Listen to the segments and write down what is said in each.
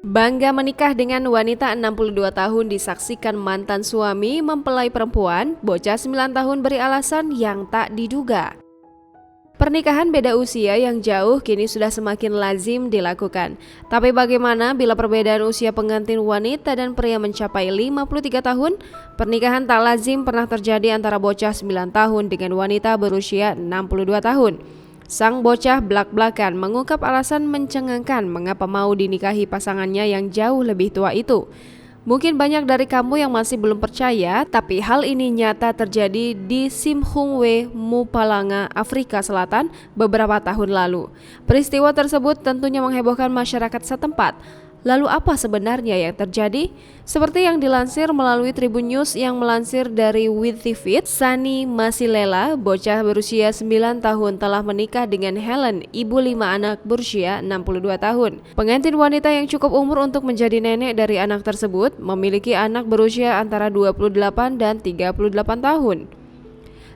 Bangga menikah dengan wanita 62 tahun disaksikan mantan suami mempelai perempuan, bocah 9 tahun beri alasan yang tak diduga. Pernikahan beda usia yang jauh kini sudah semakin lazim dilakukan. Tapi bagaimana bila perbedaan usia pengantin wanita dan pria mencapai 53 tahun? Pernikahan tak lazim pernah terjadi antara bocah 9 tahun dengan wanita berusia 62 tahun. Sang bocah blak-blakan mengungkap alasan mencengangkan mengapa mau dinikahi pasangannya yang jauh lebih tua itu. Mungkin banyak dari kamu yang masih belum percaya, tapi hal ini nyata terjadi di Simhungwe, Mupalanga, Afrika Selatan beberapa tahun lalu. Peristiwa tersebut tentunya menghebohkan masyarakat setempat. Lalu apa sebenarnya yang terjadi? Seperti yang dilansir melalui Tribun News yang melansir dari Witifit, Sani Masilela, bocah berusia 9 tahun telah menikah dengan Helen, ibu 5 anak berusia 62 tahun. Pengantin wanita yang cukup umur untuk menjadi nenek dari anak tersebut memiliki anak berusia antara 28 dan 38 tahun.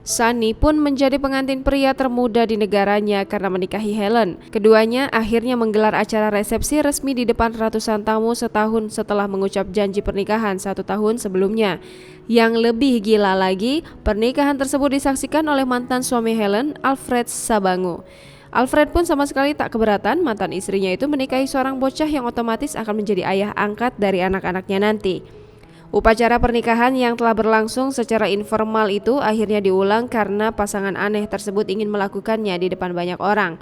Sani pun menjadi pengantin pria termuda di negaranya karena menikahi Helen. Keduanya akhirnya menggelar acara resepsi resmi di depan ratusan tamu setahun setelah mengucap janji pernikahan 1 tahun sebelumnya. Yang lebih gila lagi, pernikahan tersebut disaksikan oleh mantan suami Helen, Alfred Sabangu. Alfred pun sama sekali tak keberatan mantan istrinya itu menikahi seorang bocah yang otomatis akan menjadi ayah angkat dari anak-anaknya nanti. Upacara pernikahan yang telah berlangsung secara informal itu akhirnya diulang karena pasangan aneh tersebut ingin melakukannya di depan banyak orang.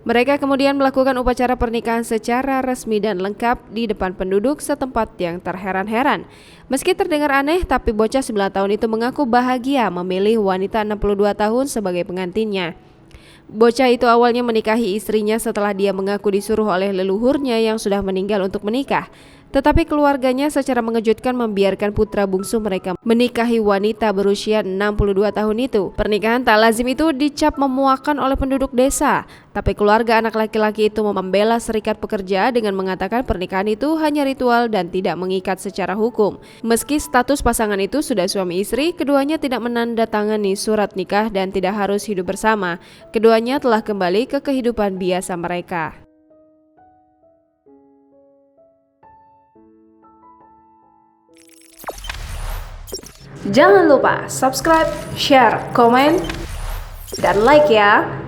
Mereka kemudian melakukan upacara pernikahan secara resmi dan lengkap di depan penduduk setempat yang terheran-heran. Meski terdengar aneh, tapi bocah 9 tahun itu mengaku bahagia memilih wanita 62 tahun sebagai pengantinnya. Bocah itu awalnya menikahi istrinya setelah dia mengaku disuruh oleh leluhurnya yang sudah meninggal untuk menikah. Tetapi keluarganya secara mengejutkan membiarkan putra bungsu mereka menikahi wanita berusia 62 tahun itu. Pernikahan tak lazim itu dicap memuakkan oleh penduduk desa. Tapi keluarga anak laki-laki itu membela serikat pekerja dengan mengatakan pernikahan itu hanya ritual dan tidak mengikat secara hukum. Meski status pasangan itu sudah suami istri, keduanya tidak menandatangani surat nikah dan tidak harus hidup bersama. Keduanya telah kembali ke kehidupan biasa mereka. Jangan lupa subscribe, share, komen, dan like ya!